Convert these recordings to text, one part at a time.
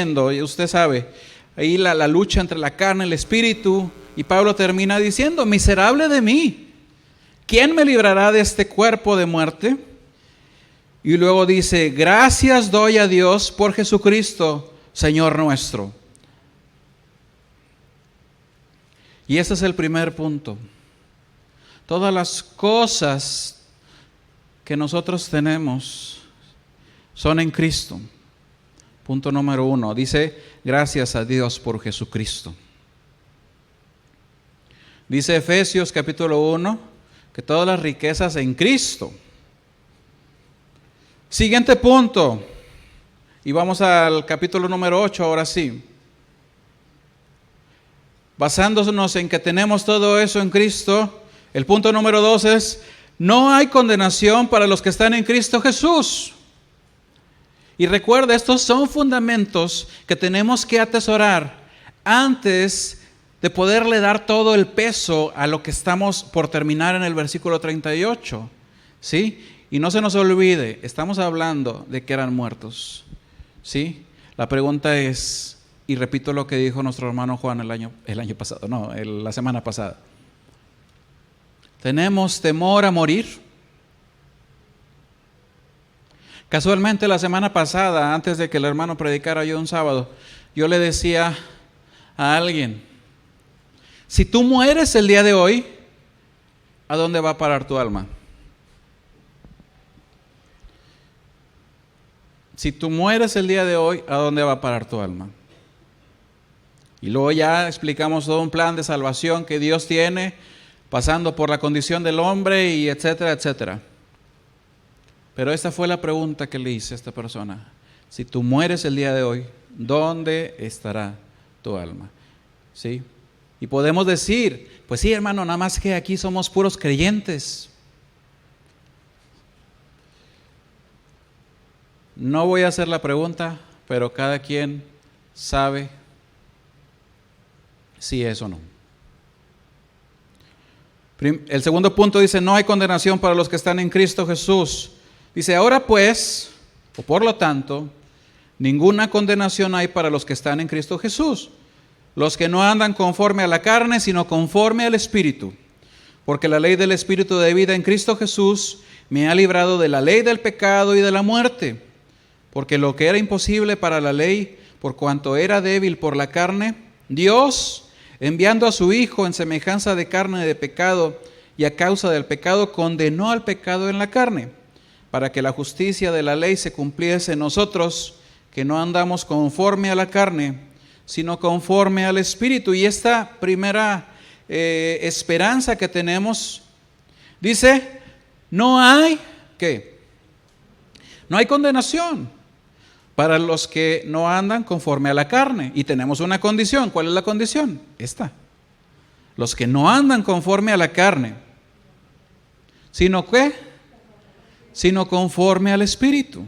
y usted sabe, ahí la lucha entre la carne y el espíritu, y Pablo termina diciendo: miserable de mí, ¿quién me librará de este cuerpo de muerte? Y luego dice: gracias doy a Dios por Jesucristo, Señor nuestro. Y ese es el primer punto. Todas las cosas que nosotros tenemos son en Cristo. Punto número 1, dice: gracias a Dios por Jesucristo. Dice Efesios capítulo 1, que todas las riquezas en Cristo. Siguiente punto, y vamos al capítulo número 8 ahora sí. Basándonos en que tenemos todo eso en Cristo, el punto número 2 es: no hay condenación para los que están en Cristo Jesús. Y recuerda, estos son fundamentos que tenemos que atesorar antes de poderle dar todo el peso a lo que estamos por terminar en el versículo 38. ¿Sí? Y no se nos olvide, estamos hablando de que eran muertos. ¿Sí? La pregunta es, y repito lo que dijo nuestro hermano Juan la semana pasada. ¿Tenemos temor a morir? Casualmente la semana pasada, antes de que el hermano predicara yo un sábado, yo le decía a alguien: si tú mueres el día de hoy, ¿a dónde va a parar tu alma? Si tú mueres el día de hoy, ¿a dónde va a parar tu alma? Y luego ya explicamos todo un plan de salvación que Dios tiene, pasando por la condición del hombre y etcétera, etcétera. Pero esta fue la pregunta que le hice a esta persona: si tú mueres el día de hoy, ¿dónde estará tu alma? ¿Sí? Y podemos decir: pues sí, hermano, nada más que aquí somos puros creyentes. No voy a hacer la pregunta, pero cada quien sabe si es o no. El segundo punto dice: no hay condenación para los que están en Cristo Jesús. Dice: ahora pues, o por lo tanto, ninguna condenación hay para los que están en Cristo Jesús, los que no andan conforme a la carne, sino conforme al Espíritu. Porque la ley del Espíritu de vida en Cristo Jesús me ha librado de la ley del pecado y de la muerte. Porque lo que era imposible para la ley, por cuanto era débil por la carne, Dios, enviando a su Hijo en semejanza de carne de pecado, y a causa del pecado condenó al pecado en la carne, para que la justicia de la ley se cumpliese en nosotros, que no andamos conforme a la carne, sino conforme al Espíritu. Y esta primera esperanza que tenemos, dice: no hay, ¿qué? No hay condenación para los que no andan conforme a la carne. Y tenemos una condición. ¿Cuál es la condición? Esta: los que no andan conforme a la carne, sino ¿qué? Sino conforme al Espíritu.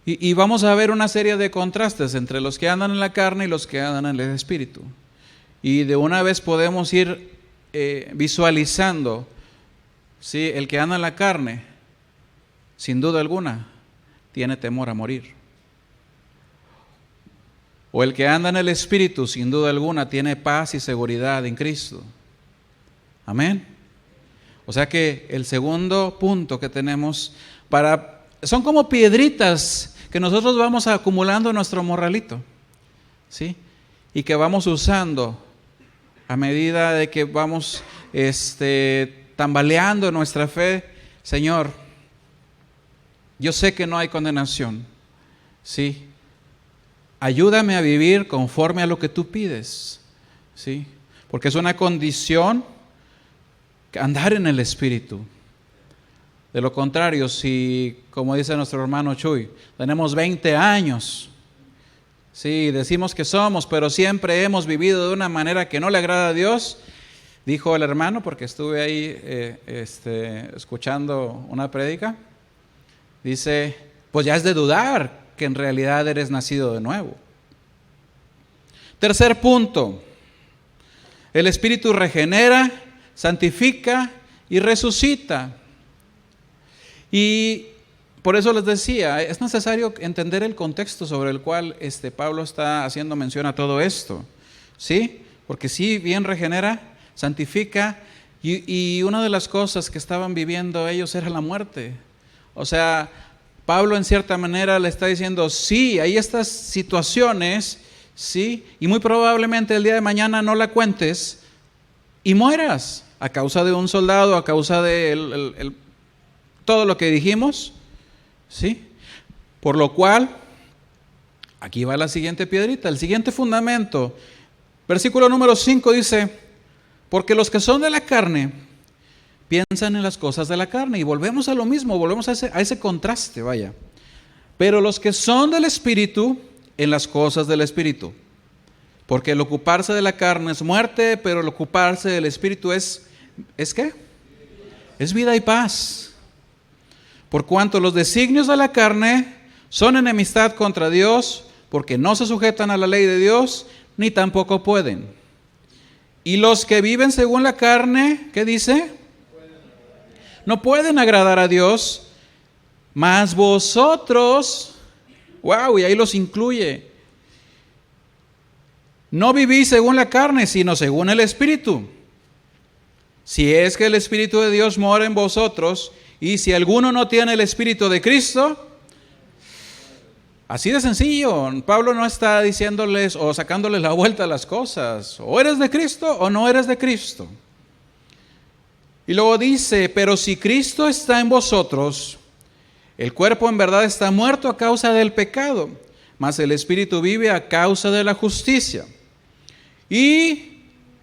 Y vamos a ver una serie de contrastes entre los que andan en la carne y los que andan en el Espíritu. Y de una vez podemos ir visualizando, ¿sí? El que anda en la carne, sin duda alguna, tiene temor a morir. O el que anda en el Espíritu, sin duda alguna, tiene paz y seguridad en Cristo. Amén. O sea que el segundo punto que tenemos son como piedritas que nosotros vamos acumulando en nuestro morralito, ¿sí? Y que vamos usando a medida de que vamos tambaleando nuestra fe. Señor, yo sé que no hay condenación, ¿sí? Ayúdame a vivir conforme a lo que tú pides, ¿sí? Porque es una condición andar en el Espíritu. De lo contrario, si, como dice nuestro hermano Chuy, tenemos 20 años, sí, decimos que somos, pero siempre hemos vivido de una manera que no le agrada a Dios, dijo el hermano, porque estuve ahí escuchando una prédica, dice: pues ya es de dudar que en realidad eres nacido de nuevo. Tercer punto: el Espíritu regenera, santifica y resucita. Y por eso les decía, es necesario entender el contexto sobre el cual Pablo está haciendo mención a todo esto, ¿sí? Porque sí, bien regenera, santifica, y una de las cosas que estaban viviendo ellos era la muerte. O sea, Pablo en cierta manera le está diciendo, sí, hay estas situaciones, sí, y muy probablemente el día de mañana no la cuentes y mueras a causa de un soldado, a causa de todo lo que dijimos, sí. Por lo cual, aquí va la siguiente piedrita, el siguiente fundamento. Versículo número 5 dice, porque los que son de la carne piensan en las cosas de la carne. Y volvemos a lo mismo, volvemos a ese contraste, vaya. Pero los que son del Espíritu, en las cosas del Espíritu. Porque el ocuparse de la carne es muerte, pero el ocuparse del Espíritu ¿es qué? Es vida y paz. Por cuanto los designios de la carne son enemistad contra Dios, porque no se sujetan a la ley de Dios, ni tampoco pueden. Y los que viven según la carne, ¿qué dice? No pueden agradar a Dios, mas vosotros, wow, y ahí los incluye. No vivís según la carne, sino según el Espíritu. Si es que el Espíritu de Dios mora en vosotros, y si alguno no tiene el Espíritu de Cristo, así de sencillo. Pablo no está diciéndoles o sacándoles la vuelta a las cosas. O eres de Cristo o no eres de Cristo. Y luego dice, pero si Cristo está en vosotros, el cuerpo en verdad está muerto a causa del pecado, mas el Espíritu vive a causa de la justicia. Y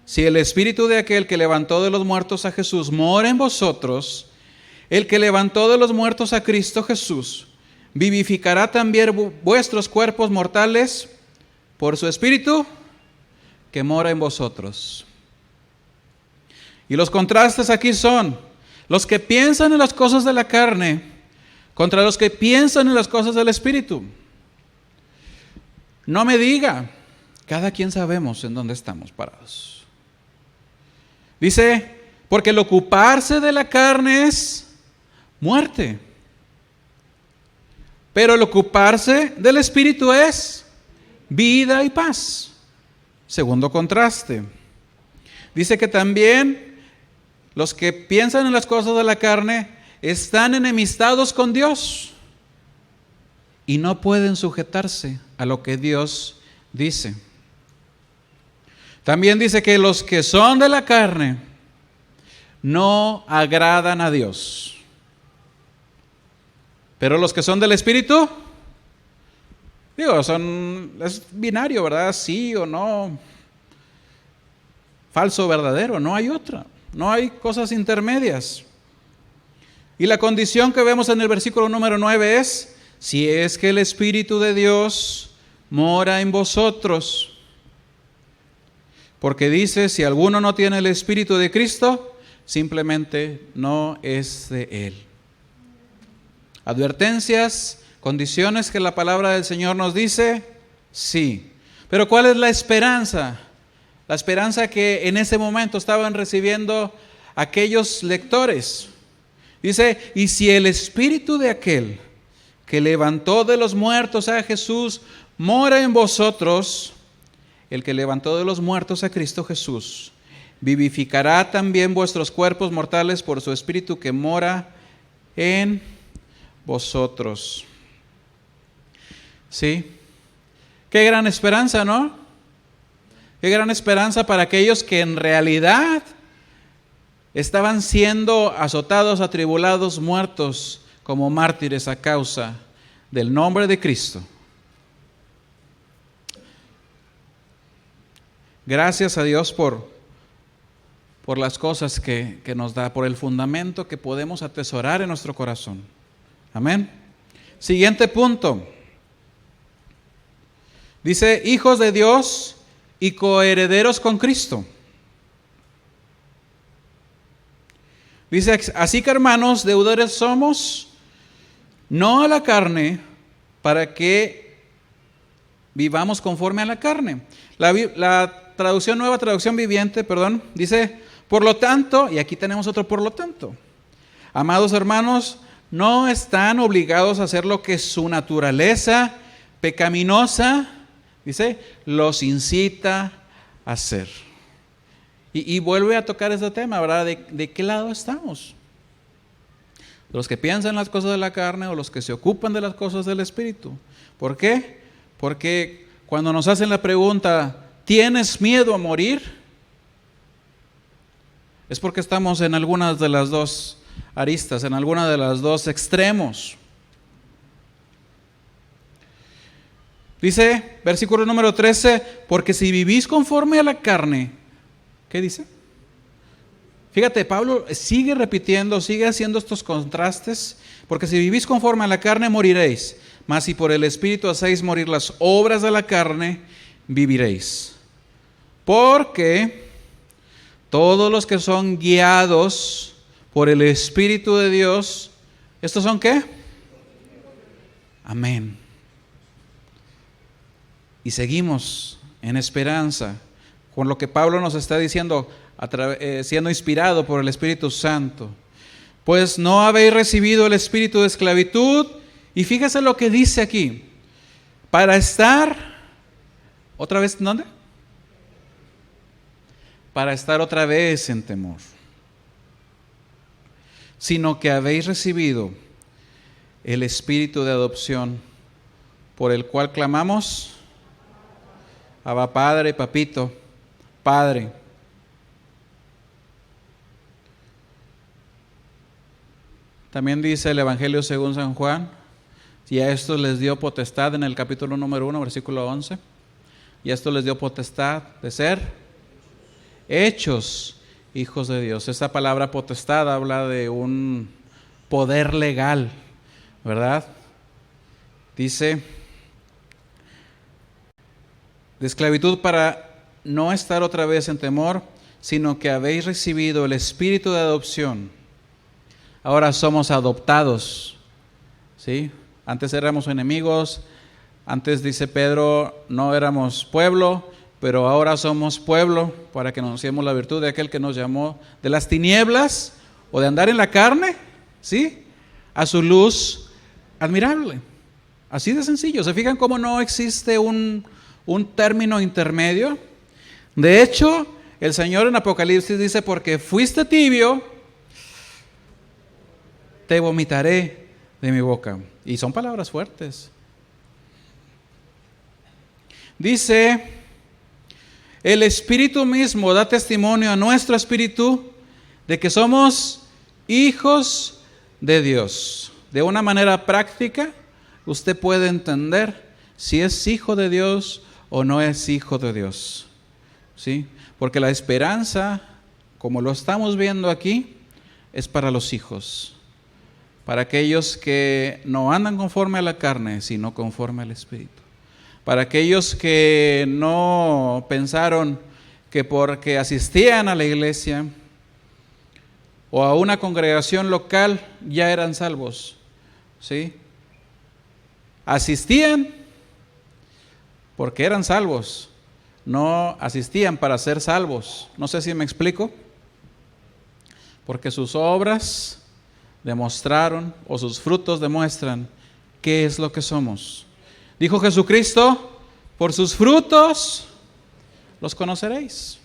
si el Espíritu de aquel que levantó de los muertos a Jesús mora en vosotros, el que levantó de los muertos a Cristo Jesús, vivificará también vuestros cuerpos mortales por su Espíritu que mora en vosotros. Y los contrastes aquí son los que piensan en las cosas de la carne contra los que piensan en las cosas del Espíritu. No me diga, cada quien sabemos en dónde estamos parados. Dice, porque el ocuparse de la carne es muerte. Pero el ocuparse del Espíritu es vida y paz. Segundo contraste. Dice que también los que piensan en las cosas de la carne están enemistados con Dios y no pueden sujetarse a lo que Dios dice. También dice que los que son de la carne no agradan a Dios. Pero los que son del Espíritu, es binario, ¿verdad? Sí o no. Falso o verdadero, no hay otra. No hay cosas intermedias. Y la condición que vemos en el versículo número 9 es, si es que el Espíritu de Dios mora en vosotros. Porque dice, si alguno no tiene el Espíritu de Cristo, simplemente no es de Él. Advertencias, condiciones que la palabra del Señor nos dice, sí. Pero ¿cuál es la esperanza? La esperanza que en ese momento estaban recibiendo aquellos lectores. Dice, y si el Espíritu de aquel que levantó de los muertos a Jesús mora en vosotros, el que levantó de los muertos a Cristo Jesús, vivificará también vuestros cuerpos mortales por su Espíritu que mora en vosotros. ¿Sí? Qué gran esperanza, ¿no? Qué gran esperanza para aquellos que en realidad estaban siendo azotados, atribulados, muertos como mártires a causa del nombre de Cristo. Gracias a Dios por las cosas que nos da, por el fundamento que podemos atesorar en nuestro corazón. Amén. Siguiente punto. Dice, hijos de Dios y coherederos con Cristo. Dice, así que hermanos, deudores somos, no a la carne, para que vivamos conforme a la carne. La traducción, Nueva Traducción Viviente, dice, por lo tanto, y aquí tenemos otro por lo tanto. Amados hermanos, no están obligados a hacer lo que su naturaleza pecaminosa, dice, los incita a hacer. Y vuelve a tocar este tema, ¿verdad? ¿De qué lado estamos? ¿Los que piensan las cosas de la carne o los que se ocupan de las cosas del Espíritu? ¿Por qué? Porque cuando nos hacen la pregunta, ¿tienes miedo a morir? Es porque estamos en algunas de las dos aristas, en alguna de las dos extremos. Dice, versículo número 13, porque si vivís conforme a la carne, ¿qué dice? Fíjate, Pablo sigue repitiendo, sigue haciendo estos contrastes, porque si vivís conforme a la carne moriréis, mas si por el Espíritu hacéis morir las obras de la carne, viviréis. Porque todos los que son guiados por el Espíritu de Dios, ¿estos son qué? Amén. Y seguimos en esperanza con lo que Pablo nos está diciendo, siendo inspirado por el Espíritu Santo. Pues no habéis recibido el espíritu de esclavitud, y fíjese lo que dice aquí, para estar, ¿otra vez dónde? Para estar otra vez en temor, sino que habéis recibido el espíritu de adopción, por el cual clamamos, Abba Padre, Papito, Padre. También dice el Evangelio según San Juan, y a estos les dio potestad en el capítulo número 1, versículo 11, y a estos les dio potestad de ser hechos hijos de Dios. Esta palabra potestad habla de un poder legal, ¿verdad? Dice, de esclavitud para no estar otra vez en temor, sino que habéis recibido el espíritu de adopción. Ahora somos adoptados, ¿sí? Antes éramos enemigos, antes dice Pedro, no éramos pueblo, pero ahora somos pueblo para que anunciemos la virtud de aquel que nos llamó de las tinieblas o de andar en la carne, ¿sí? A su luz admirable. Así de sencillo. ¿Se fijan cómo no existe un término intermedio? De hecho, el Señor en Apocalipsis dice, porque fuiste tibio, te vomitaré de mi boca. Y son palabras fuertes. Dice, el Espíritu mismo da testimonio a nuestro espíritu de que somos hijos de Dios. De una manera práctica, usted puede entender si es hijo de Dios o no es hijo de Dios, ¿sí? Porque la esperanza, como lo estamos viendo aquí, es para los hijos, para aquellos que no andan conforme a la carne, sino conforme al Espíritu. Para aquellos que no pensaron que porque asistían a la iglesia o a una congregación local ya eran salvos, ¿sí? Asistían porque eran salvos, no asistían para ser salvos. No sé si me explico. Porque sus obras demostraron, o sus frutos demuestran, qué es lo que somos. Dijo Jesucristo, por sus frutos los conoceréis.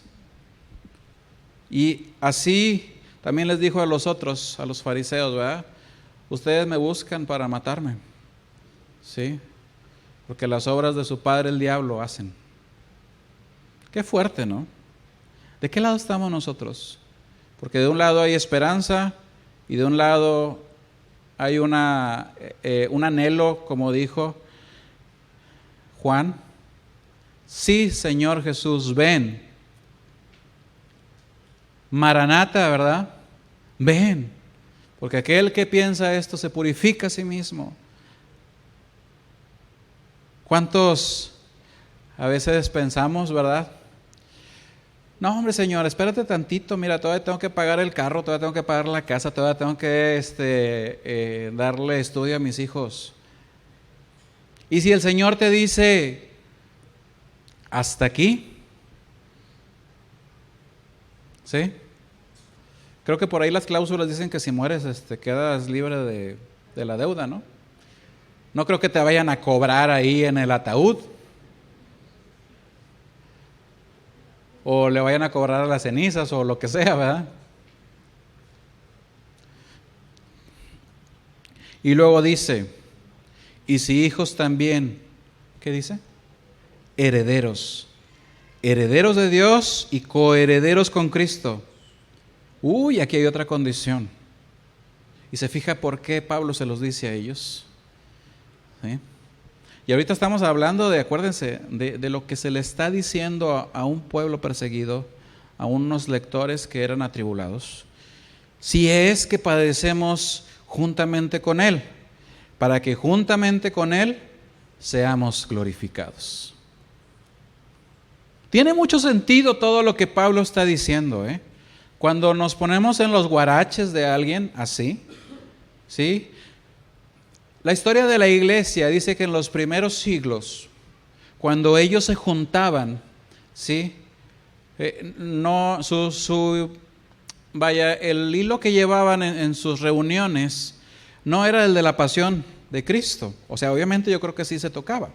Y así también les dijo a los otros, a los fariseos, ¿verdad? Ustedes me buscan para matarme, ¿sí? Porque las obras de su padre el diablo hacen. Qué fuerte, ¿no? ¿De qué lado estamos nosotros? Porque de un lado hay esperanza y de un lado hay un anhelo, como dijo Juan. Sí, Señor Jesús, ven. Maranata, ¿verdad? Ven. Porque aquel que piensa esto se purifica a sí mismo. ¿Cuántos a veces pensamos, verdad? No, hombre, Señor, espérate tantito, mira, todavía tengo que pagar el carro, todavía tengo que pagar la casa, todavía tengo que darle estudio a mis hijos. Y si el Señor te dice, hasta aquí, ¿sí? Creo que por ahí las cláusulas dicen que si mueres, quedas libre de la deuda, ¿no? No creo que te vayan a cobrar ahí en el ataúd. O le vayan a cobrar a las cenizas o lo que sea, ¿verdad? Y luego dice, y si hijos también, ¿qué dice? Herederos. Herederos de Dios y coherederos con Cristo. Uy, aquí hay otra condición. Y se fija por qué Pablo se los dice a ellos. ¿Sí? Y ahorita estamos hablando de, acuérdense, de lo que se le está diciendo a un pueblo perseguido, a unos lectores que eran atribulados. Si es que padecemos juntamente con Él, para que juntamente con Él seamos glorificados. Tiene mucho sentido todo lo que Pablo está diciendo, ¿eh? Cuando nos ponemos en los guaraches de alguien así, ¿sí? La historia de la iglesia dice que en los primeros siglos, cuando ellos se juntaban, ¿sí? El hilo que llevaban en sus reuniones no era el de la pasión de Cristo. O sea, obviamente yo creo que sí se tocaba.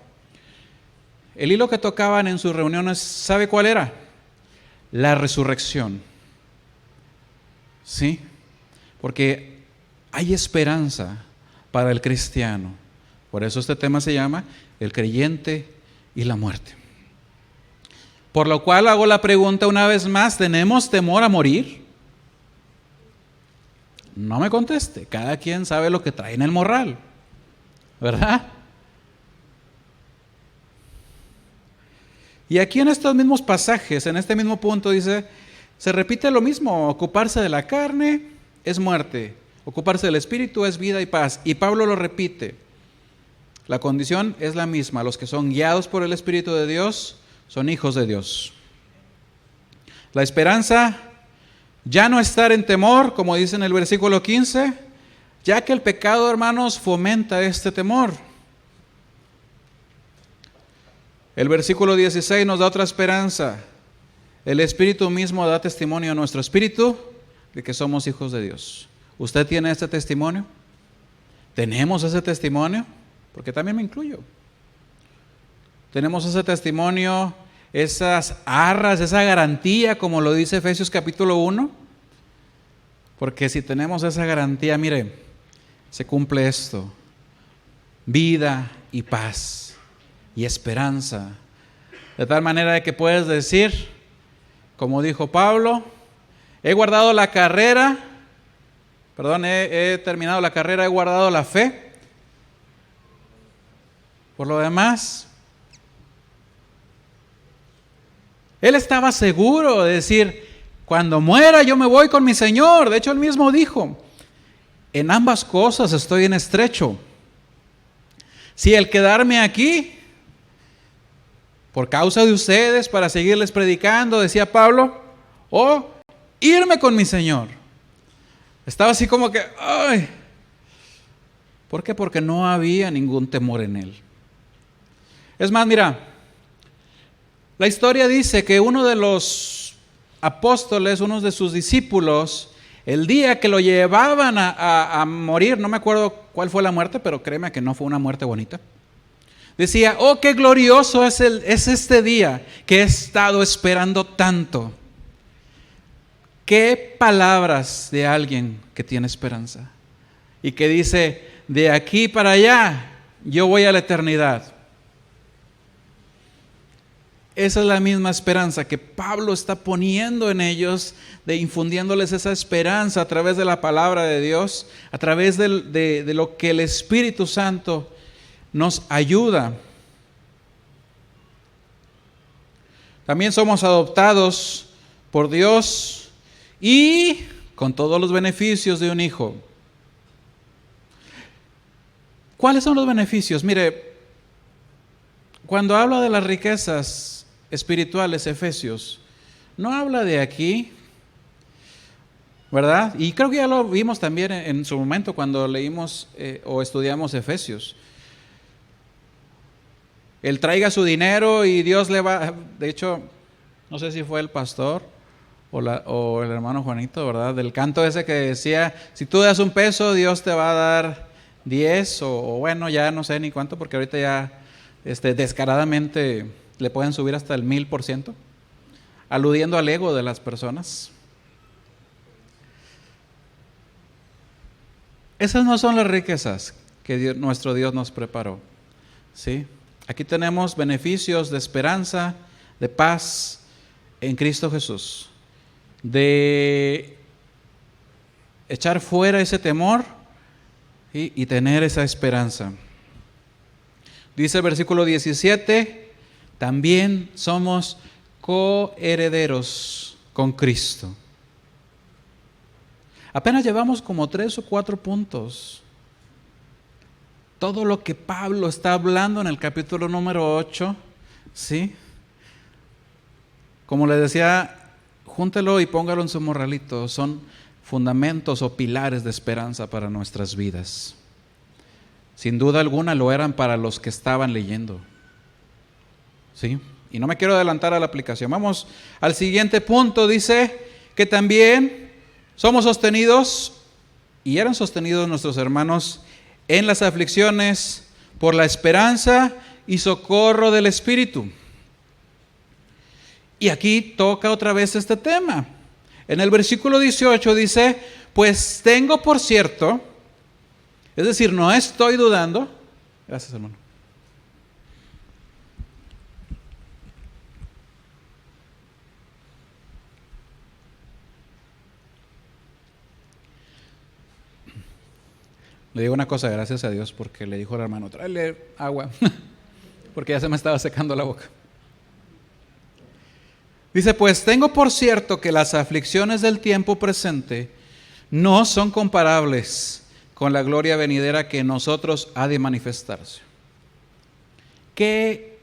El hilo que tocaban en sus reuniones, ¿sabe cuál era? La resurrección. ¿Sí? Porque hay esperanza para el cristiano. Por eso este tema se llama el creyente y la muerte. Por lo cual hago la pregunta una vez más, ¿tenemos temor a morir? No me conteste, cada quien sabe lo que trae en el morral, ¿verdad? Y aquí en estos mismos pasajes, en este mismo punto dice, se repite lo mismo, ocuparse de la carne es muerte, ocuparse del espíritu es vida y paz. Y Pablo lo repite, la condición es la misma, los que son guiados por el Espíritu de Dios son hijos de Dios. La esperanza, ya no estar en temor, como dice en el versículo 15, ya que el pecado, hermanos, fomenta este temor. El versículo 16 nos da otra esperanza. El Espíritu mismo da testimonio a nuestro espíritu de que somos hijos de Dios. ¿Usted tiene este testimonio? ¿Tenemos ese testimonio? Porque también me incluyo. Tenemos ese testimonio, esas arras, esa garantía, como lo dice Efesios capítulo 1. Porque si tenemos esa garantía, mire, se cumple esto: vida y paz y esperanza. De tal manera de que puedes decir, como dijo Pablo, he terminado la carrera, he guardado la fe. Por lo demás, él estaba seguro de decir, cuando muera yo me voy con mi Señor. De hecho, él mismo dijo, en ambas cosas estoy en estrecho. Si el quedarme aquí, por causa de ustedes, para seguirles predicando, decía Pablo, o irme con mi Señor. Estaba así como que, ¡ay! ¿Por qué? Porque no había ningún temor en él. Es más, mira, la historia dice que uno de los apóstoles, uno de sus discípulos, el día que lo llevaban a morir, no me acuerdo cuál fue la muerte, pero créeme que no fue una muerte bonita. Decía, oh, qué glorioso es este día que he estado esperando tanto. Qué palabras de alguien que tiene esperanza y que dice, de aquí para allá, yo voy a la eternidad. Esa es la misma esperanza que Pablo está poniendo en ellos, infundiéndoles esa esperanza a través de la palabra de Dios, a través de lo que el Espíritu Santo nos ayuda. También somos adoptados por Dios y con todos los beneficios de un hijo. ¿Cuáles son los beneficios? Mire, cuando habla de las riquezas espirituales, Efesios, no habla de aquí, ¿verdad? Y creo que ya lo vimos también en su momento cuando leímos o estudiamos Efesios. Él traiga su dinero y Dios le va, de hecho, no sé si fue el pastor o el hermano Juanito, ¿verdad? Del canto ese que decía, si tú das $1, Dios te va a dar 10 o bueno, ya no sé ni cuánto, porque ahorita ya descaradamente le pueden subir hasta el 1000%, aludiendo al ego de las personas. Esas no son las riquezas que nuestro Dios nos preparó, ¿sí? Aquí tenemos beneficios de esperanza, de paz en Cristo Jesús, de echar fuera ese temor y tener esa esperanza. Dice el versículo 17, también somos coherederos con Cristo. Apenas llevamos como 3 o 4 puntos. Todo lo que Pablo está hablando en el capítulo número 8, ¿sí? Como le decía, júntelo y póngalo en su morralito. Son fundamentos o pilares de esperanza para nuestras vidas. Sin duda alguna lo eran para los que estaban leyendo, ¿sí? Y no me quiero adelantar a la aplicación. Vamos al siguiente punto. Dice que también somos sostenidos, y eran sostenidos nuestros hermanos en las aflicciones por la esperanza y socorro del Espíritu. Y aquí toca otra vez este tema. En el versículo 18 dice, pues tengo por cierto, es decir, no estoy dudando. Gracias, hermano. Le digo una cosa, gracias a Dios, porque le dijo al hermano, tráele agua, porque ya se me estaba secando la boca. Dice, pues tengo por cierto que las aflicciones del tiempo presente no son comparables con la gloria venidera que en nosotros ha de manifestarse. ¿Qué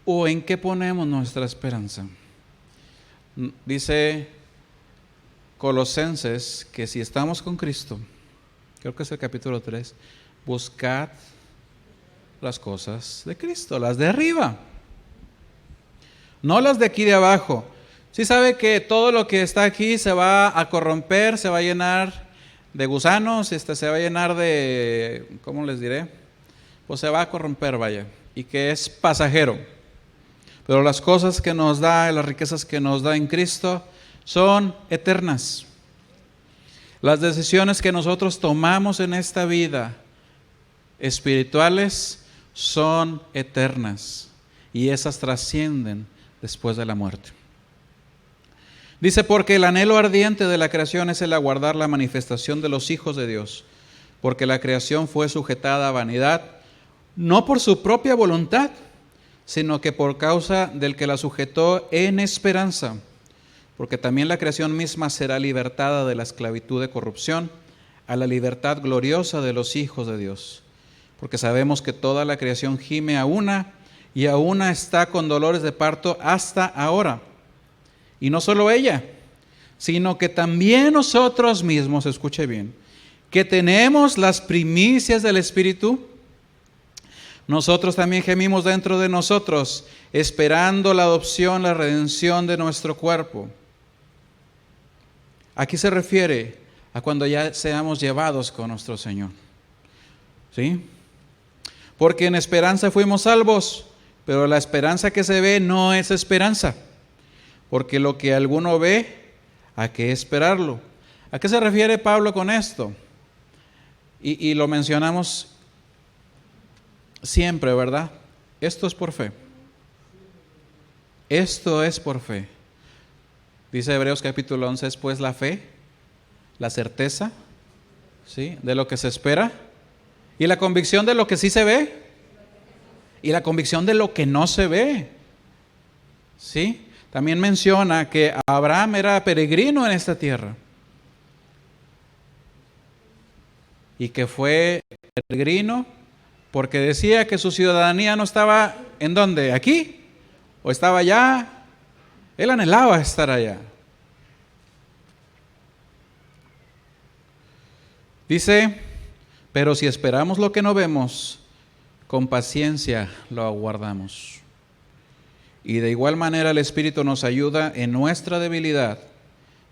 o en qué ponemos nuestra esperanza? Dice Colosenses que si estamos con Cristo, creo que es el capítulo 3, buscad las cosas de Cristo, las de arriba, no las de aquí de abajo. Sí sabe que todo lo que está aquí se va a corromper, se va a llenar de gusanos, se va a llenar de, ¿cómo les diré? Pues se va a corromper, vaya, y que es pasajero. Pero las cosas que nos da, las riquezas que nos da en Cristo son eternas. Las decisiones que nosotros tomamos en esta vida espirituales son eternas y esas trascienden después de la muerte. Dice, porque el anhelo ardiente de la creación es el aguardar la manifestación de los hijos de Dios, porque la creación fue sujetada a vanidad, no por su propia voluntad, sino que por causa del que la sujetó en esperanza, porque también la creación misma será libertada de la esclavitud de corrupción a la libertad gloriosa de los hijos de Dios. Porque sabemos que toda la creación gime a una y a una está con dolores de parto hasta ahora. Y no solo ella, sino que también nosotros mismos, escuche bien, que tenemos las primicias del Espíritu, nosotros también gemimos dentro de nosotros, esperando la adopción, la redención de nuestro cuerpo. Aquí se refiere a cuando ya seamos llevados con nuestro Señor, ¿sí? Porque en esperanza fuimos salvos, pero la esperanza que se ve no es esperanza, porque lo que alguno ve, ¿a qué esperarlo? ¿A qué se refiere Pablo con esto? Y lo mencionamos siempre, ¿verdad? Esto es por fe. Esto es por fe. Dice Hebreos capítulo 11, es pues la fe, la certeza, ¿sí?, de lo que se espera, y la convicción de lo que sí se ve, y la convicción de lo que no se ve, ¿sí? También menciona que Abraham era peregrino en esta tierra, y que fue peregrino porque decía que su ciudadanía no estaba, ¿en dónde? ¿Aquí? ¿O estaba allá? Él anhelaba estar allá. Dice, pero si esperamos lo que no vemos, con paciencia lo aguardamos. Y de igual manera el Espíritu nos ayuda en nuestra debilidad,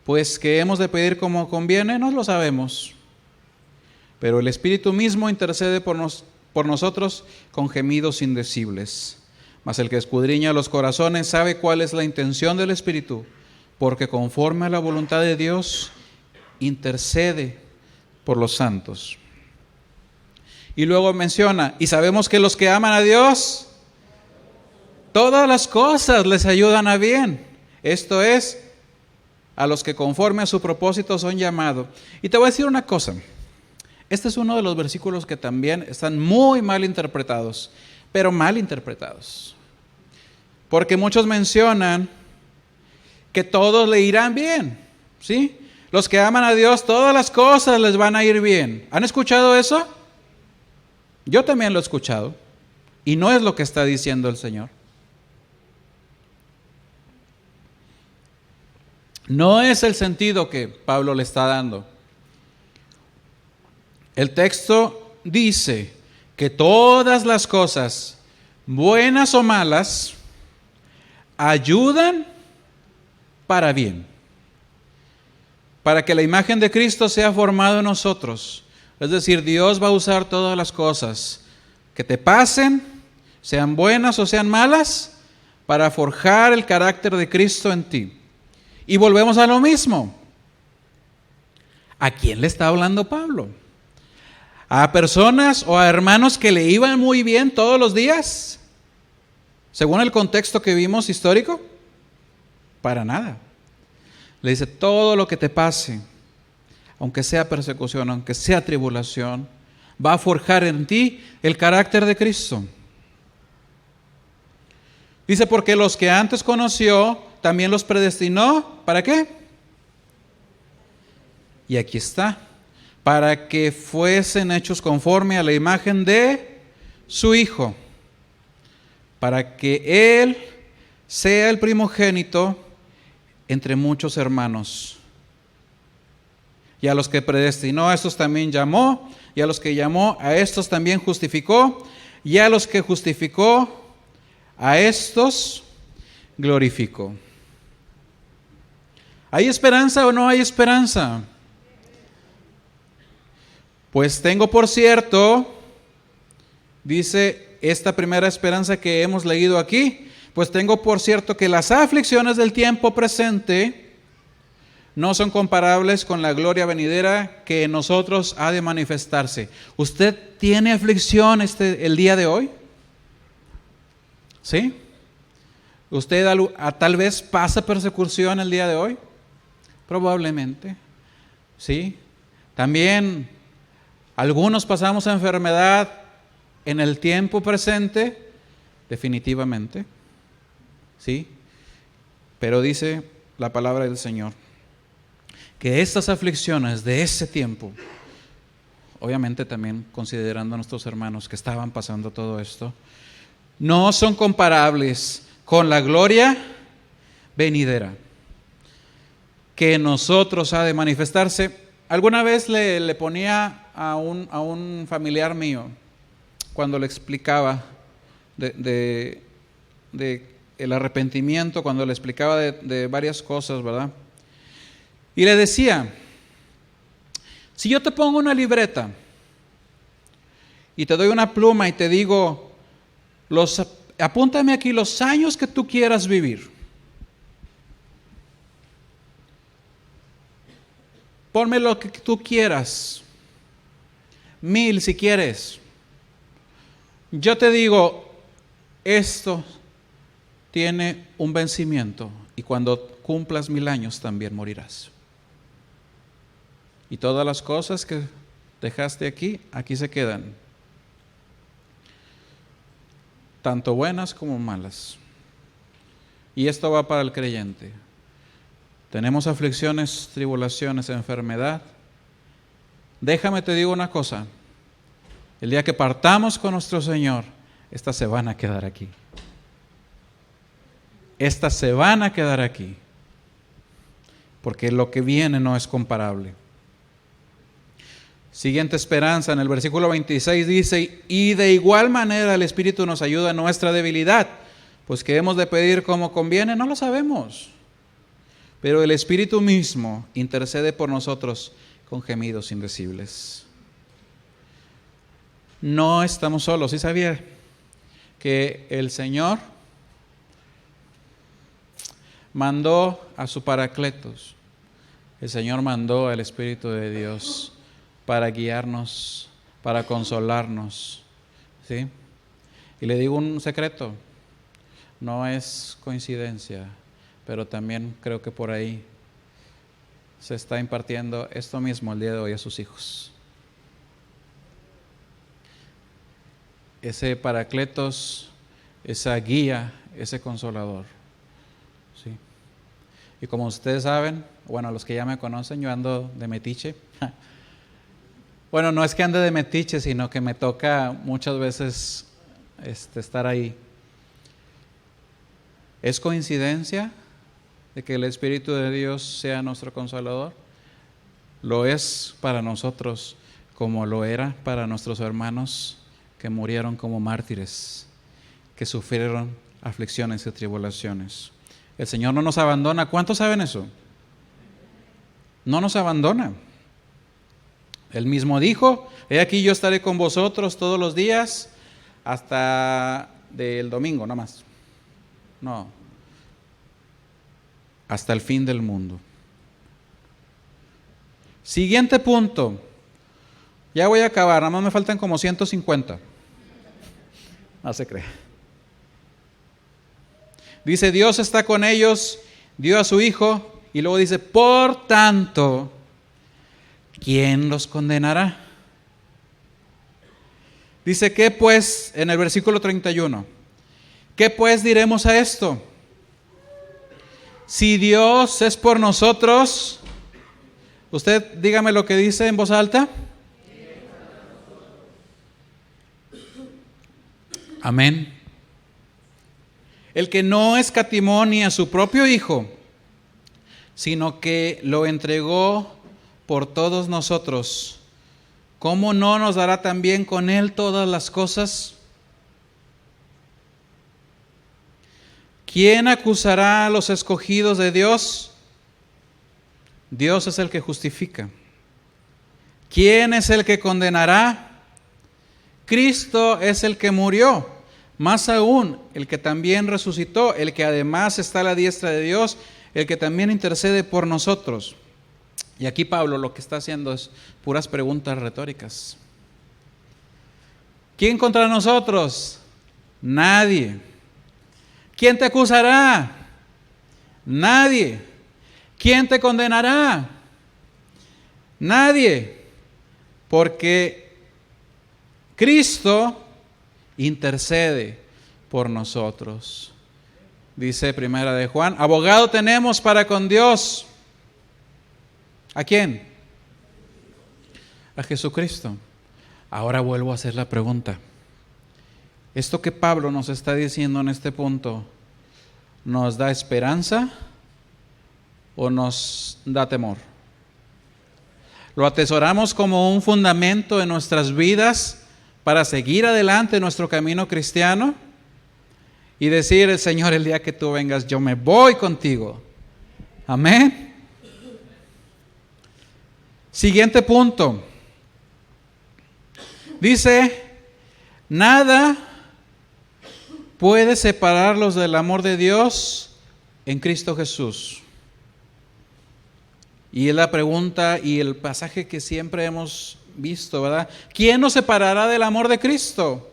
pues que hemos de pedir como conviene, no lo sabemos. pero el Espíritu mismo intercede por nosotros con gemidos indecibles. Mas el que escudriña los corazones sabe cuál es la intención del Espíritu, porque conforme a la voluntad de Dios intercede por los santos. Y luego menciona, y sabemos que los que aman a Dios, todas las cosas les ayudan a bien. Esto es, a los que conforme a su propósito son llamados. Y te voy a decir una cosa. Este es uno de los versículos que también están muy mal interpretados, pero mal interpretados. Porque muchos mencionan que todos le irán bien, ¿sí? Los que aman a Dios, todas las cosas les van a ir bien. ¿Han escuchado eso? Yo también lo he escuchado. Y no es lo que está diciendo el Señor. No es el sentido que Pablo le está dando. El texto dice que todas las cosas, buenas o malas, ayudan para bien, para que la imagen de Cristo sea formada en nosotros. Es decir, Dios va a usar todas las cosas que te pasen, sean buenas o sean malas, para forjar el carácter de Cristo en ti. Y volvemos a lo mismo. ¿A quién le está hablando Pablo? ¿A personas o a hermanos que le iban muy bien todos los días? Según el contexto que vimos histórico, para nada. Le dice, todo lo que te pase, aunque sea persecución, aunque sea tribulación, va a forjar en ti el carácter de Cristo. Dice, porque los que antes conoció, también los predestinó. ¿Para qué? Y aquí está. Para que fuesen hechos conforme a la imagen de su Hijo, para que Él sea el primogénito entre muchos hermanos. Y a los que predestinó, a estos también llamó, y a los que llamó, a estos también justificó, y a los que justificó, a estos glorificó. ¿Hay esperanza o no hay esperanza? Pues tengo por cierto, dice esta primera esperanza que hemos leído aquí, pues tengo por cierto que las aflicciones del tiempo presente no son comparables con la gloria venidera que en nosotros ha de manifestarse. ¿Usted tiene aflicción el día de hoy? ¿Sí? ¿Usted tal vez pasa persecución el día de hoy? Probablemente. ¿Sí? También algunos pasamos enfermedad en el tiempo presente, definitivamente, ¿sí? Pero dice la palabra del Señor que estas aflicciones de ese tiempo, obviamente también considerando a nuestros hermanos que estaban pasando todo esto, no son comparables con la gloria venidera que en nosotros ha de manifestarse. Alguna vez le ponía a un familiar mío, cuando le explicaba de el arrepentimiento, cuando le explicaba de varias cosas, ¿verdad? Y le decía, si yo te pongo una libreta y te doy una pluma y te digo, apúntame aquí los años que tú quieras vivir. Ponme lo que tú quieras, 1000 si quieres. Yo te digo, esto tiene un vencimiento y cuando cumplas 1000 años también morirás. Y todas las cosas que dejaste aquí, aquí se quedan. Tanto buenas como malas. Y esto va para el creyente. Tenemos aflicciones, tribulaciones, enfermedad. Déjame te digo una cosa. El día que partamos con nuestro Señor, estas se van a quedar aquí. Estas se van a quedar aquí. Porque lo que viene no es comparable. Siguiente esperanza, en el versículo 26 dice, y de igual manera el Espíritu nos ayuda en nuestra debilidad, pues que hemos de pedir como conviene, no lo sabemos. Pero el Espíritu mismo intercede por nosotros con gemidos indecibles. no estamos solos. ¿Sí sabía que el Señor mandó a su Paracletos? El Señor mandó al Espíritu de Dios para guiarnos, para consolarnos, ¿sí? Y le digo un secreto, no es coincidencia, pero también creo que por ahí se está impartiendo esto mismo el día de hoy a sus hijos. Ese Paracletos, esa guía, ese consolador, ¿sí? Y como ustedes saben, bueno, los que ya me conocen, yo ando de metiche. Bueno, no es que ande de metiche, sino que me toca muchas veces estar ahí. ¿Es coincidencia de que el Espíritu de Dios sea nuestro consolador? Lo es para nosotros, como lo era para nuestros hermanos que murieron como mártires, que sufrieron aflicciones y tribulaciones. El Señor no nos abandona. ¿Cuántos saben eso? No nos abandona. Él mismo dijo: he aquí yo estaré con vosotros todos los días hasta del domingo, no más. No. Hasta el fin del mundo. Siguiente punto. Ya voy a acabar, nada más me faltan como 150. No se cree. Dice, Dios está con ellos, dio a su Hijo, y luego dice, por tanto, ¿quién los condenará? Dice, ¿qué pues? En el versículo 31, ¿qué pues diremos a esto? Si Dios es por nosotros, usted dígame lo que dice en voz alta. Amén. El que no escatimó ni a su propio Hijo, sino que lo entregó por todos nosotros, ¿cómo no nos dará también con Él todas las cosas? ¿Quién acusará a los escogidos de Dios? Dios es el que justifica. ¿Quién es el que condenará? Cristo es el que murió, más aún el que también resucitó, el que además está a la diestra de Dios, el que también intercede por nosotros. Y aquí Pablo lo que está haciendo es puras preguntas retóricas. ¿Quién contra nosotros? Nadie. ¿Quién te acusará? Nadie. ¿Quién te condenará? Nadie. Porque Cristo intercede por nosotros. Dice primera de Juan, abogado tenemos para con Dios. ¿A quién? A Jesucristo. Ahora vuelvo a hacer la pregunta. Esto que Pablo nos está diciendo en este punto, ¿nos da esperanza o nos da temor? ¿Lo atesoramos como un fundamento en nuestras vidas para seguir adelante en nuestro camino cristiano? Y decir, el Señor, el día que tú vengas, yo me voy contigo. Amén. Siguiente punto. Dice, nada puede separarlos del amor de Dios en Cristo Jesús. Y es la pregunta y el pasaje que siempre hemos visto, ¿verdad? ¿Quién nos separará del amor de Cristo?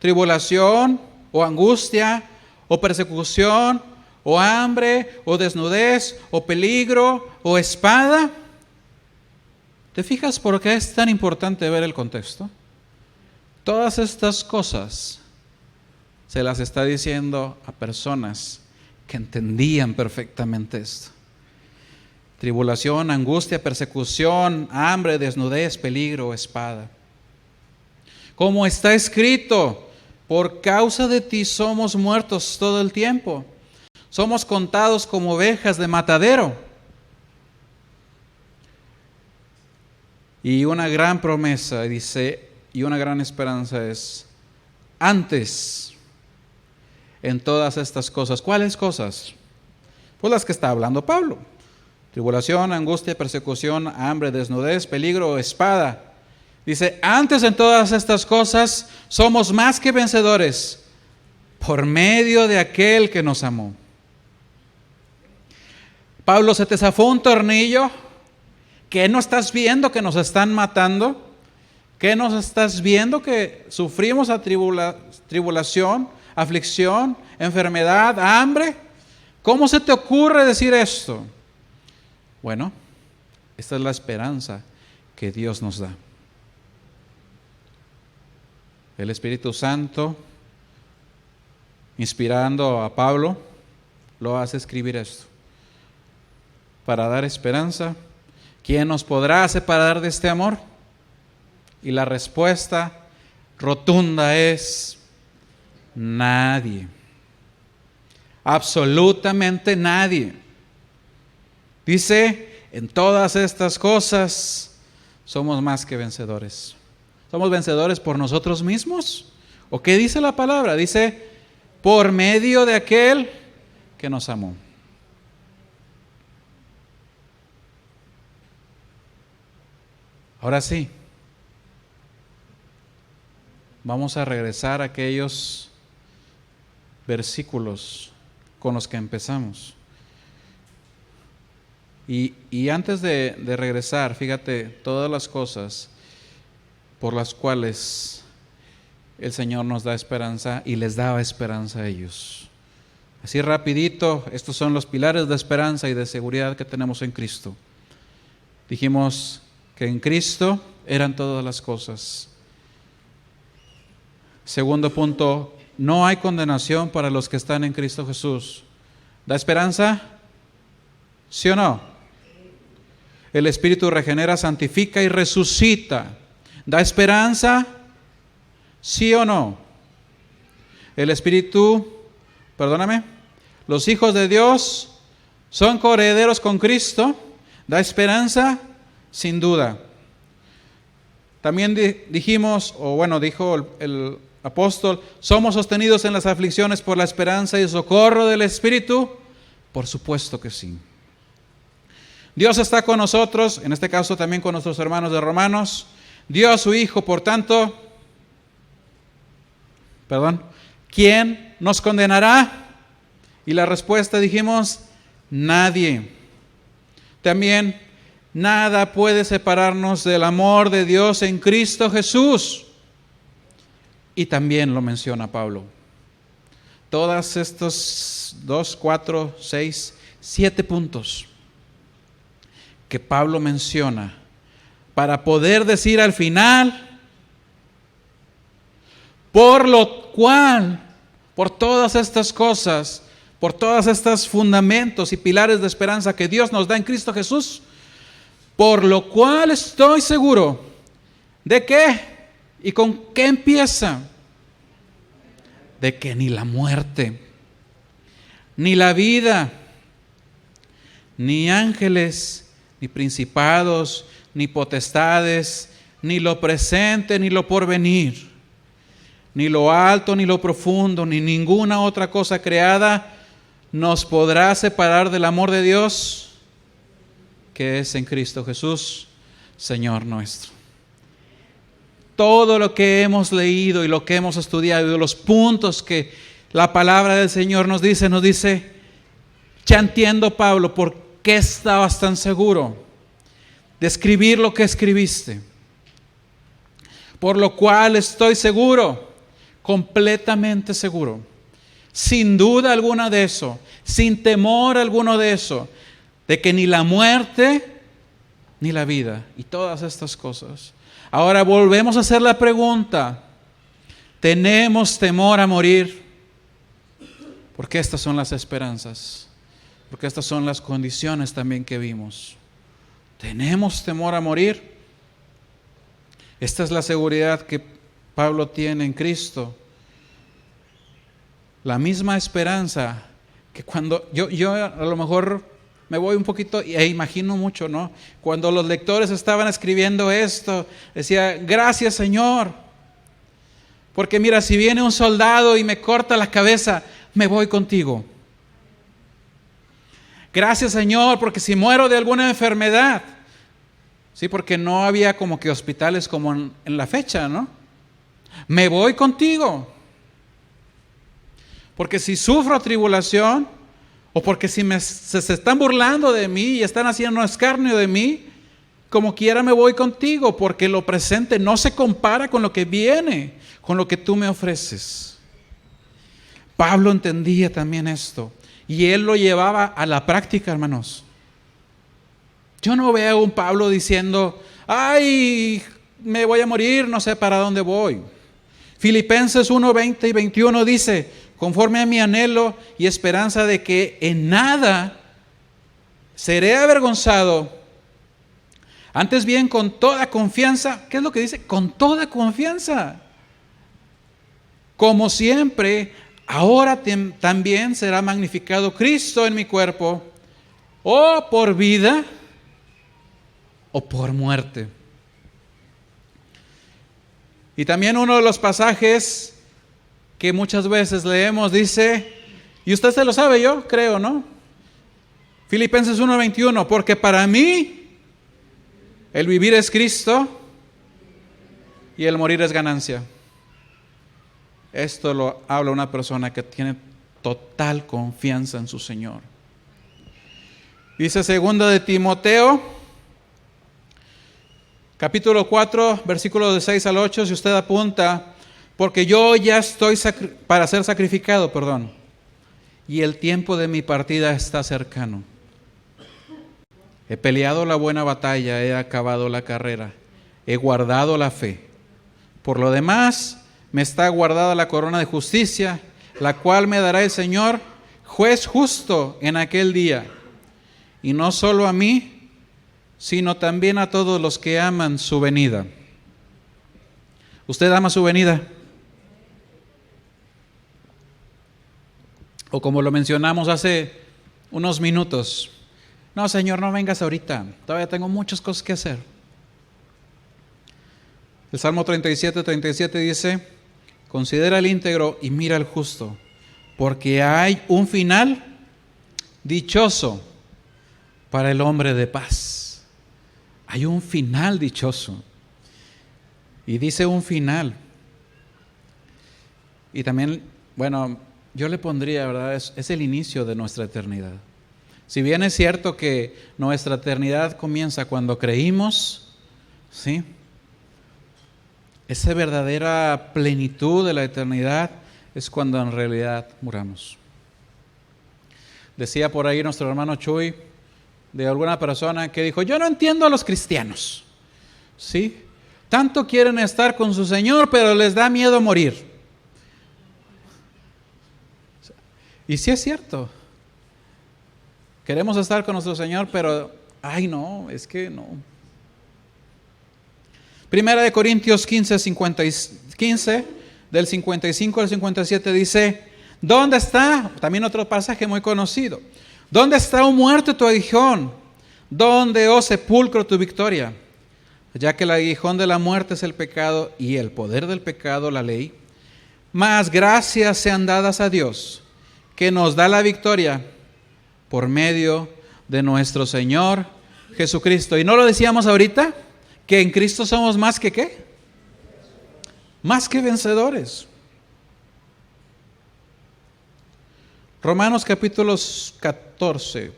¿Tribulación o angustia o persecución o hambre o desnudez o peligro o espada? ¿Te fijas por qué es tan importante ver el contexto? Todas estas cosas se las está diciendo a personas que entendían perfectamente esto. Tribulación, angustia, persecución, hambre, desnudez, peligro, espada. Como está escrito, por causa de ti somos muertos todo el tiempo. Somos contados como ovejas de matadero. Y una gran promesa, dice, y una gran esperanza es, antes en todas estas cosas. ¿Cuáles cosas? Pues las que está hablando Pablo. Tribulación, angustia, persecución, hambre, desnudez, peligro, espada. Dice, antes en todas estas cosas somos más que vencedores por medio de aquel que nos amó. Pablo, ¿se te zafó un tornillo? ¿Qué no estás viendo que nos están matando? ¿Qué no estás viendo que sufrimos tribulación, aflicción, enfermedad, hambre? ¿Cómo se te ocurre decir esto? Bueno, esta es la esperanza que Dios nos da. El Espíritu Santo, inspirando a Pablo, lo hace escribir esto para dar esperanza. ¿Quién nos podrá separar de este amor? Y la respuesta rotunda es nadie. Absolutamente nadie. Dice, en todas estas cosas somos más que vencedores. ¿Somos vencedores por nosotros mismos? ¿O qué dice la palabra? Dice, por medio de aquel que nos amó. Ahora sí, vamos a regresar a aquellos versículos con los que empezamos. Y antes de regresar, fíjate, todas las cosas por las cuales el Señor nos da esperanza y les daba esperanza a ellos. Así rapidito, estos son los pilares de esperanza y de seguridad que tenemos en Cristo. Dijimos que en Cristo eran todas las cosas. Segundo punto, no hay condenación para los que están en Cristo Jesús. ¿Da esperanza? ¿Sí o no? El Espíritu regenera, santifica y resucita. ¿Da esperanza? ¿Sí o no? El Espíritu, los hijos de Dios son coherederos con Cristo. ¿Da esperanza? Sin duda. También dijimos, dijo el apóstol, somos sostenidos en las aflicciones por la esperanza y socorro del Espíritu. Por supuesto que sí. Dios está con nosotros, en este caso también con nuestros hermanos de Romanos. Dio a su Hijo, por tanto, ¿quién nos condenará? Y la respuesta dijimos, nadie. También, nada puede separarnos del amor de Dios en Cristo Jesús. Y también lo menciona Pablo. Todos estos 2, 4, 6, 7 puntos que Pablo menciona para poder decir al final, por lo cual, por todas estas cosas, por todos estos fundamentos y pilares de esperanza que Dios nos da en Cristo Jesús, por lo cual estoy seguro de que, ¿y con qué empieza? De que ni la muerte, ni la vida, ni ángeles, ni principados, ni potestades, ni lo presente, ni lo porvenir, ni lo alto, ni lo profundo, ni ninguna otra cosa creada nos podrá separar del amor de Dios que es en Cristo Jesús, Señor nuestro. Todo lo que hemos leído y lo que hemos estudiado y los puntos que la palabra del Señor nos dice, ya entiendo, Pablo, por qué estabas tan seguro de escribir lo que escribiste. Por lo cual estoy seguro, completamente seguro, sin duda alguna de eso, sin temor alguno de eso, de que ni la muerte ni la vida y todas estas cosas. Ahora volvemos a hacer la pregunta, ¿tenemos temor a morir? Porque estas son las esperanzas, porque estas son las condiciones también que vimos. ¿Tenemos temor a morir? Esta es la seguridad que Pablo tiene en Cristo. La misma esperanza que cuando yo a lo mejor me voy un poquito e imagino mucho, ¿no? Cuando los lectores estaban escribiendo esto, decía, gracias Señor, porque mira, si viene un soldado y me corta la cabeza, me voy contigo. Gracias Señor, porque si muero de alguna enfermedad, Sí, porque no había como que hospitales como en la fecha, ¿no? Me voy contigo. Porque si sufro tribulación, o porque si se están burlando de mí y están haciendo escarnio de mí, como quiera me voy contigo, porque lo presente no se compara con lo que viene, con lo que tú me ofreces. Pablo entendía también esto, y él lo llevaba a la práctica, hermanos. Yo no veo a un Pablo diciendo, ay, me voy a morir, no sé para dónde voy. Filipenses 1, 20 y 21 dice, conforme a mi anhelo y esperanza de que en nada seré avergonzado, antes bien con toda confianza. ¿Qué es lo que dice? Con toda confianza. Como siempre, ahora también será magnificado Cristo en mi cuerpo, o por vida o por muerte. Y también uno de los pasajes que muchas veces leemos dice, y usted se lo sabe, yo creo, ¿no? Filipenses 1:21, porque para mí el vivir es Cristo y el morir es ganancia. Esto lo habla una persona que tiene total confianza en su Señor. Dice 2 de Timoteo, capítulo 4, versículos de 6 al 8, si usted apunta, porque yo ya estoy para ser sacrificado, y el tiempo de mi partida está cercano. He peleado la buena batalla, he acabado la carrera, he guardado la fe. Por lo demás, me está guardada la corona de justicia, la cual me dará el Señor, juez justo en aquel día. Y no solo a mí, sino también a todos los que aman su venida. ¿Usted ama su venida? O como lo mencionamos hace unos minutos, no, Señor, no vengas ahorita, todavía tengo muchas cosas que hacer. El Salmo 37 dice, considera el íntegro y mira al justo, porque hay un final dichoso para el hombre de paz. Hay un final dichoso. Y dice un final. Y también, bueno, yo le pondría, ¿verdad? Es el inicio de nuestra eternidad. Si bien es cierto que nuestra eternidad comienza cuando creímos, ¿sí? Esa verdadera plenitud de la eternidad es cuando en realidad muramos. Decía por ahí nuestro hermano Chuy, de alguna persona que dijo, yo no entiendo a los cristianos, ¿sí? Tanto quieren estar con su Señor, pero les da miedo morir. Y sí es cierto. Queremos estar con nuestro Señor, pero, ay no, es que no. Primera de Corintios 15, del 55 al 57 dice, ¿dónde está? También otro pasaje muy conocido. ¿Dónde está, oh muerte, tu aguijón? ¿Dónde, oh sepulcro, tu victoria? Ya que el aguijón de la muerte es el pecado y el poder del pecado la ley. Mas gracias sean dadas a Dios, que nos da la victoria por medio de nuestro Señor Jesucristo. ¿Y no lo decíamos ahorita? Que en Cristo somos más que ¿qué? Más que vencedores. Romanos capítulo 14,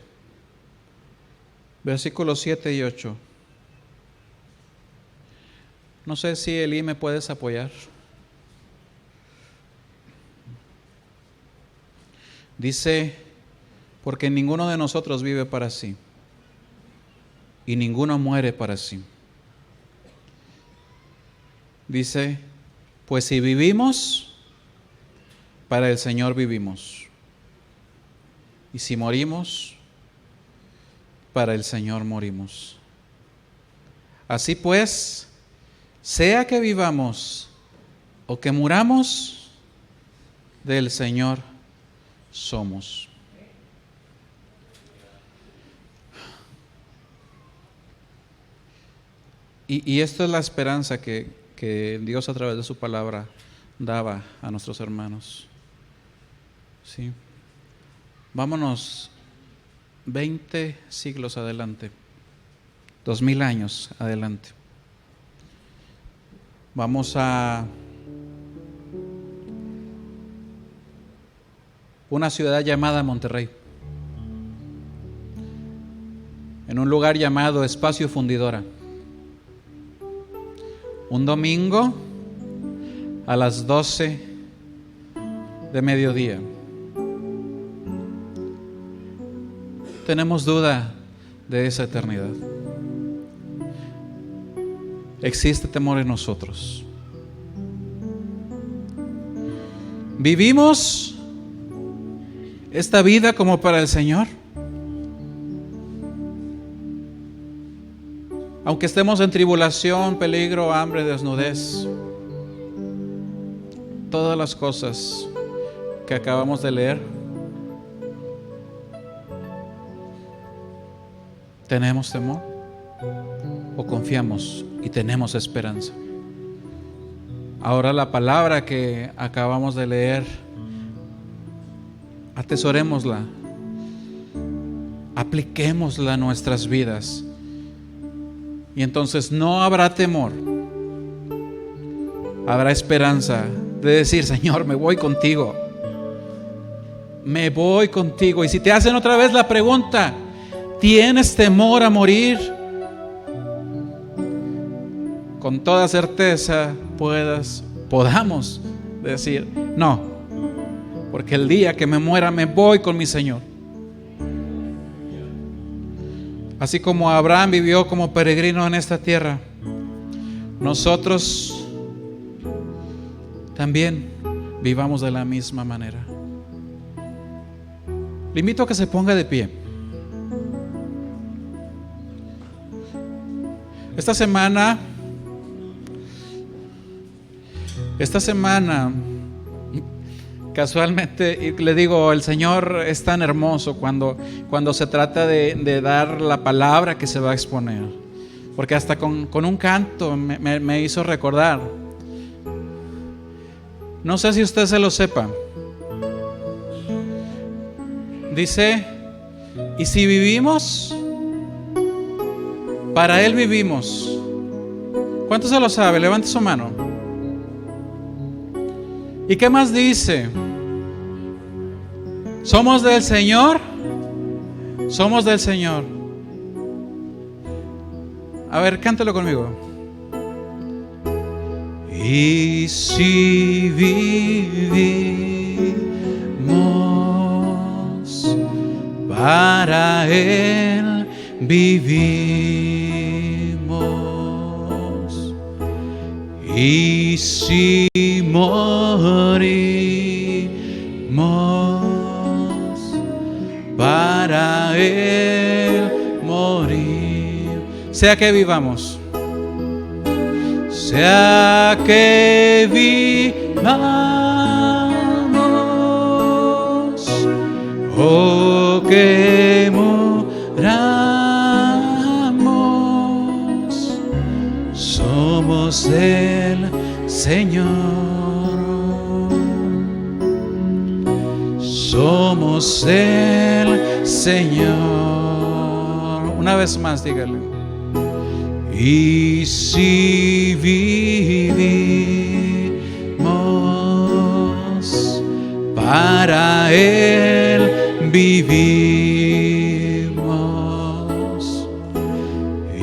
versículos 7 y 8. No sé si Eli me puedes apoyar. Dice, porque ninguno de nosotros vive para sí, y ninguno muere para sí. Dice, pues si vivimos, para el Señor vivimos. Y si morimos, para el Señor morimos. Así pues, sea que vivamos o que muramos, del Señor somos. Y esto es la esperanza que Dios a través de su palabra daba a nuestros hermanos. ¿Sí? Vámonos 20 siglos adelante, 2000 años adelante. Vamos a una ciudad llamada Monterrey, en un lugar llamado Espacio Fundidora. Un domingo a las 12 de mediodía. Tenemos duda de esa eternidad. Existe temor en nosotros. ¿Vivimos esta vida como para el Señor? Aunque estemos en tribulación, peligro, hambre, desnudez, todas las cosas que acabamos de leer, ¿tenemos temor o confiamos y tenemos esperanza? Ahora la palabra que acabamos de leer, atesorémosla, apliquémosla a nuestras vidas, y entonces no habrá temor, habrá esperanza de decir: Señor, me voy contigo, me voy contigo. Y si te hacen otra vez la pregunta: ¿tienes temor a morir? Con toda certeza podamos decir: no, porque el día que me muera me voy con mi Señor. Así como Abraham vivió como peregrino en esta tierra, nosotros también vivamos de la misma manera. Le invito a que se ponga de pie. Esta semana, casualmente, y le digo, el Señor es tan hermoso cuando se trata de dar la palabra que se va a exponer, porque hasta con un canto me hizo recordar. No sé si usted se lo sepa. Dice: y si vivimos, para Él vivimos. ¿Cuánto se lo sabe? Levante su mano. ¿Y qué más dice? ¿Somos del Señor? Somos del Señor. A ver, cántalo conmigo. Y si vivimos, para Él vivimos. Y si morimos, para Él morir. Sea que vivamos, sea que vivamos o que moramos, somos del Señor, somos del Señor. Una vez más, dígale. Y si vivimos, para Él vivimos.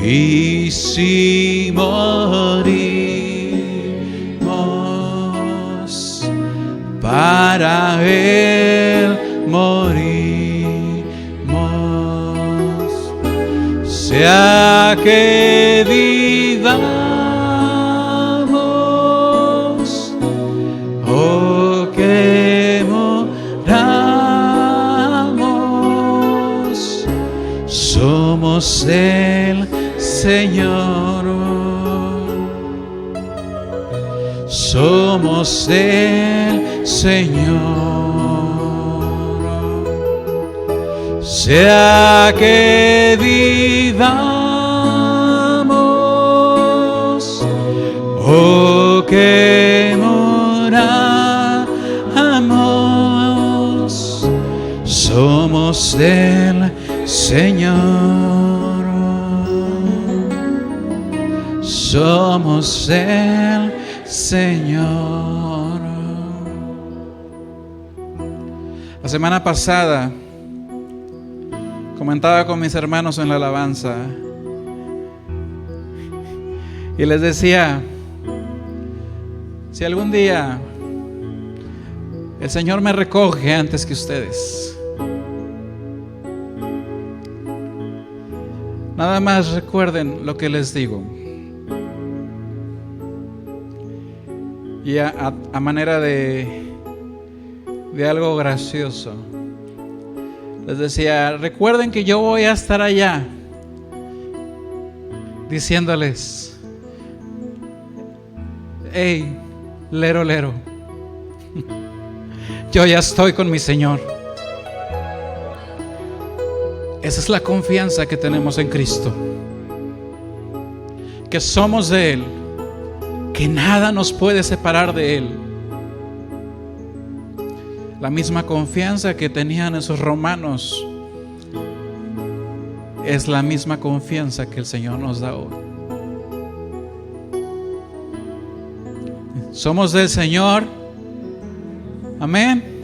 Y si morimos, para Él morimos. Sea que vivamos o que moramos, somos del Señor, somos del Señor. Sea que vivamos o que moramos, somos del Señor. somos del Señor. La semana pasada comentaba con mis hermanos en la alabanza y les decía, si algún día el Señor me recoge antes que ustedes, nada más recuerden lo que les digo. Y a manera de algo gracioso, les decía, recuerden que yo voy a estar allá diciéndoles, hey, lero, lero, yo ya estoy con mi Señor. Esa es la confianza que tenemos en Cristo, que somos de Él, que nada nos puede separar de Él. La misma confianza que tenían esos romanos es la misma confianza que el Señor nos da hoy. Somos del Señor. Amén.